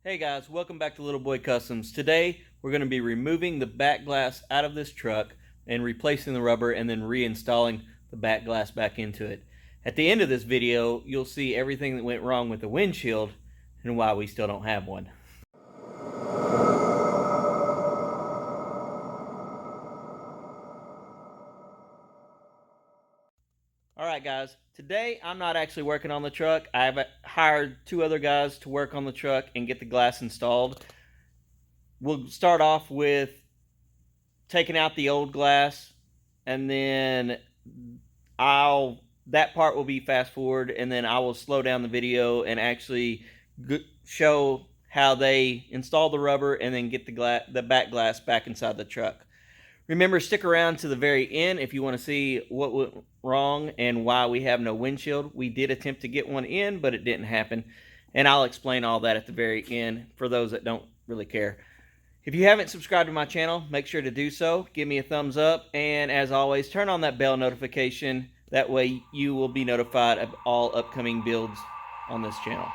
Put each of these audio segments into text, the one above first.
Hey guys, welcome back to Little Boy Customs. Today we're going to be removing the back glass out of this truck and replacing the rubber and then reinstalling the back glass back into it. At the end of this video, you'll see everything that went wrong with the windshield and why we still don't have one. Alright guys, today I'm not actually working on the truck. I've hired two other guys to work on the truck and get the glass installed. We'll start off with taking out the old glass, and then that part will be fast forward, and then I will slow down the video and actually show how they install the rubber and then get the back glass back inside the truck. Remember, stick around to the very end if you want to see what went wrong and why we have no windshield. We did attempt to get one in, but it didn't happen, and I'll explain all that at the very end for those that don't really care. If you haven't subscribed to my channel, make sure to do so. Give me a thumbs up, and as always, turn on that bell notification. That way you will be notified of all upcoming builds on this channel.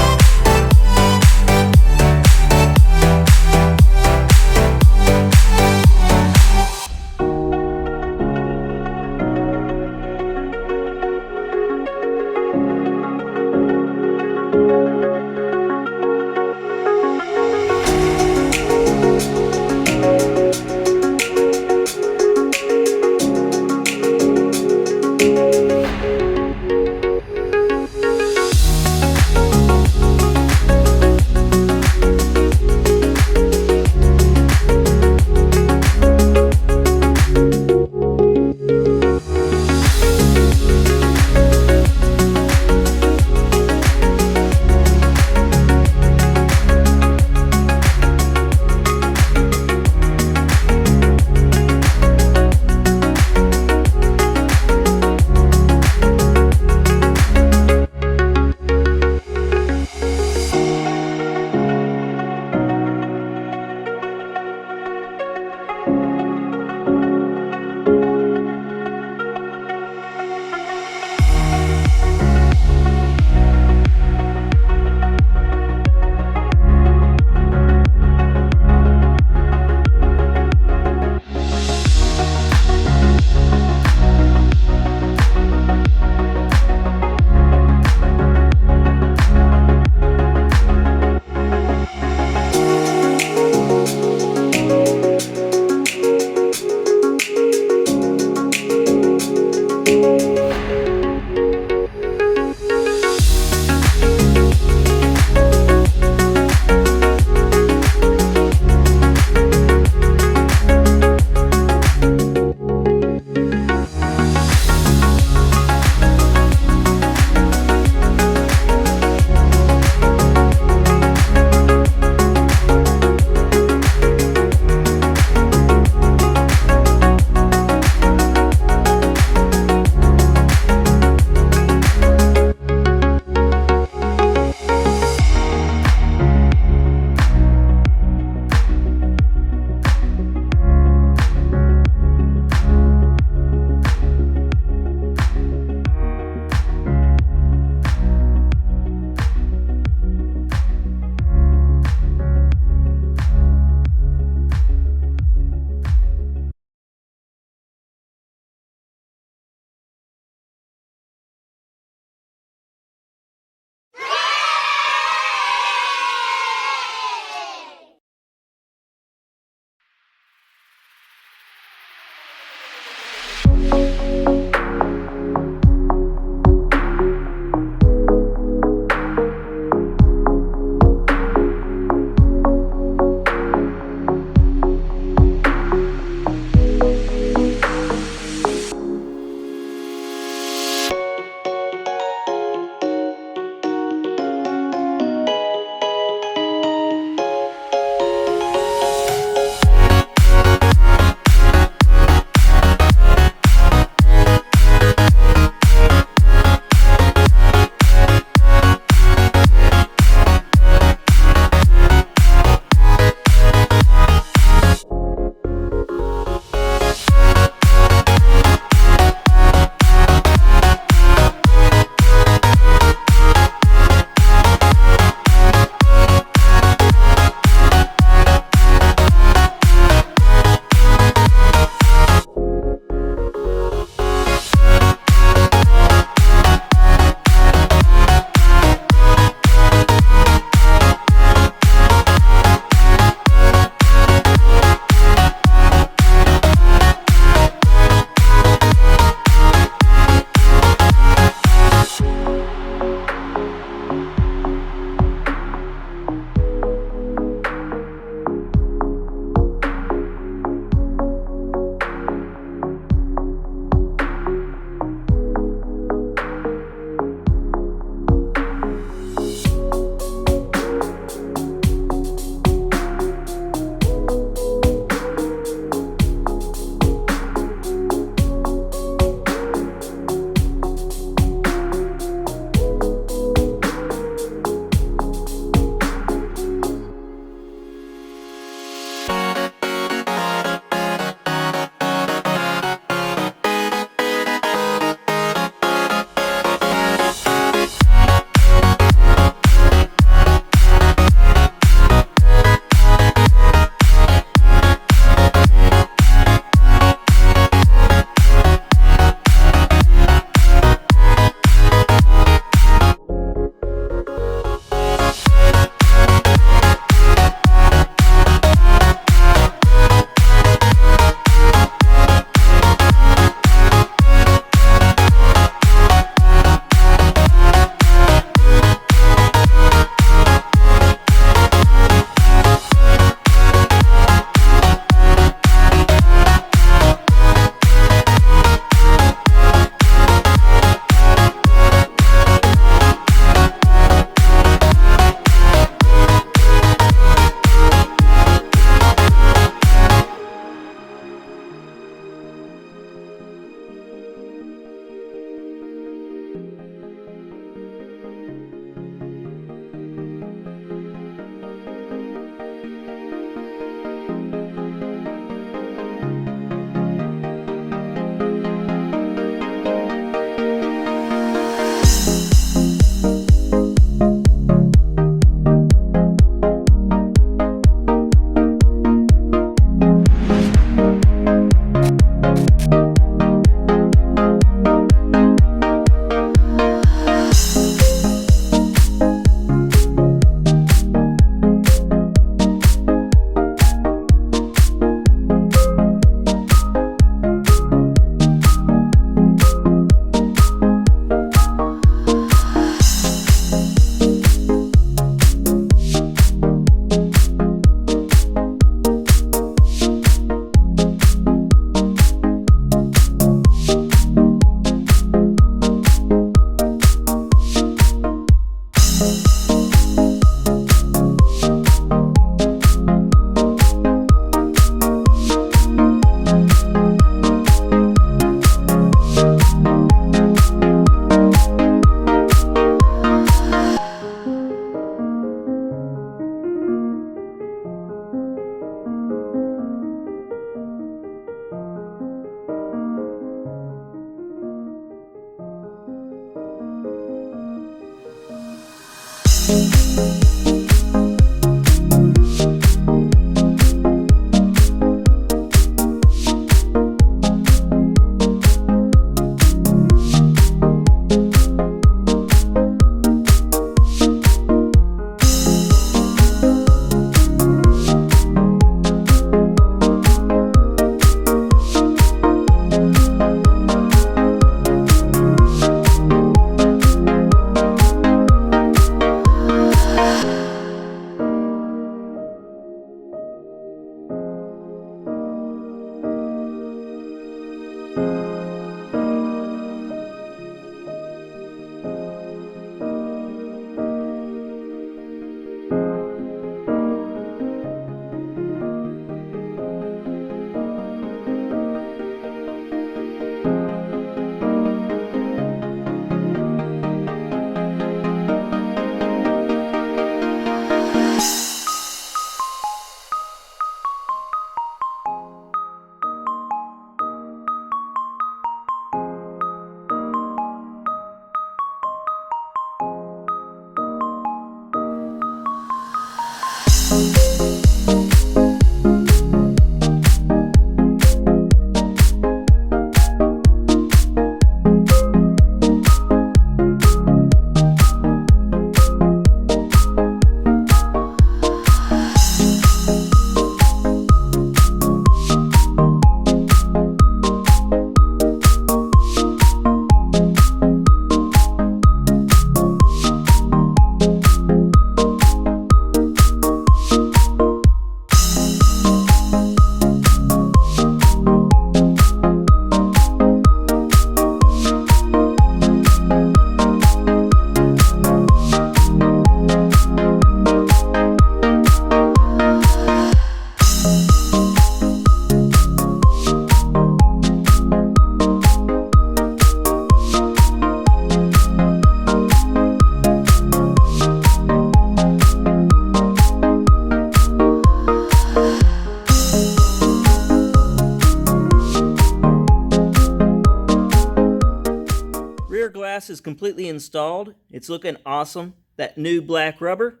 glass is completely installed. It's looking awesome. That new black rubber,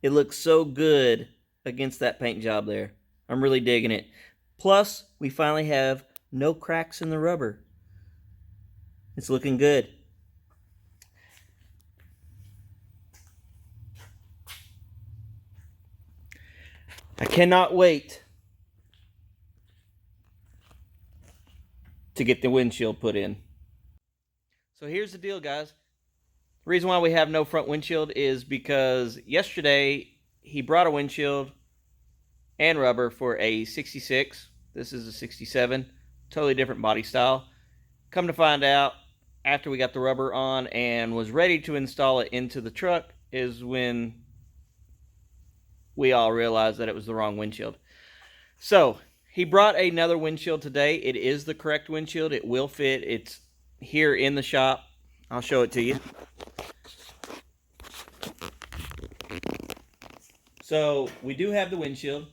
it looks so good against that paint job there. I'm really digging it. Plus, we finally have no cracks in the rubber. It's looking good. I cannot wait to get the windshield put in. So here's the deal, guys. The reason why we have no front windshield is because yesterday he brought a windshield and rubber for a 66. This is a 67. Totally different body style. Come to find out, after we got the rubber on and was ready to install it into the truck, is when we all realized that it was the wrong windshield. So he brought another windshield today. It is the correct windshield. It will fit. It's here in the shop. I'll show it to you. So we do have the windshield.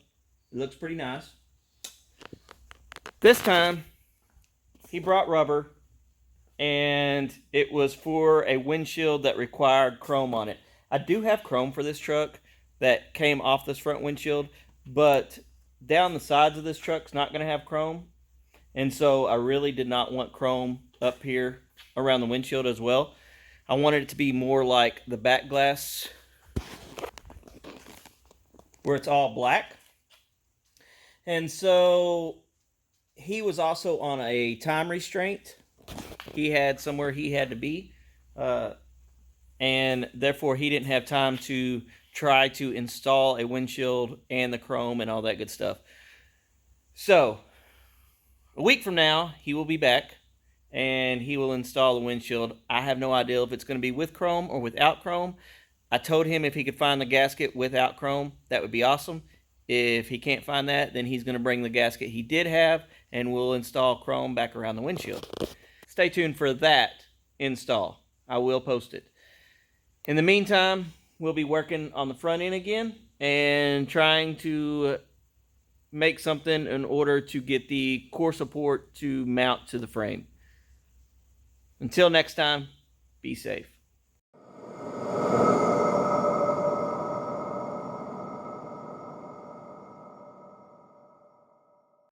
It looks pretty nice. This time he brought rubber, and it was for a windshield that required chrome on it. I do have chrome for this truck that came off this front windshield, but down the sides of this truck's not going to have chrome, and so I really did not want chrome up here around the windshield as well. I wanted it to be more like the back glass where it's all black. And so he was also on a time restraint. He had somewhere he had to be, and therefore he didn't have time to try to install a windshield and the chrome and all that good stuff. So a week from now he will be back and he will install the windshield. I have no idea if it's going to be with chrome or without chrome. I told him if he could find the gasket without chrome, that would be awesome. If he can't find that, then he's going to bring the gasket he did have and we'll install chrome back around the windshield. Stay tuned for that install. I will post it. In the meantime, we'll be working on the front end again and trying to make something in order to get the core support to mount to the frame. Until next time, be safe.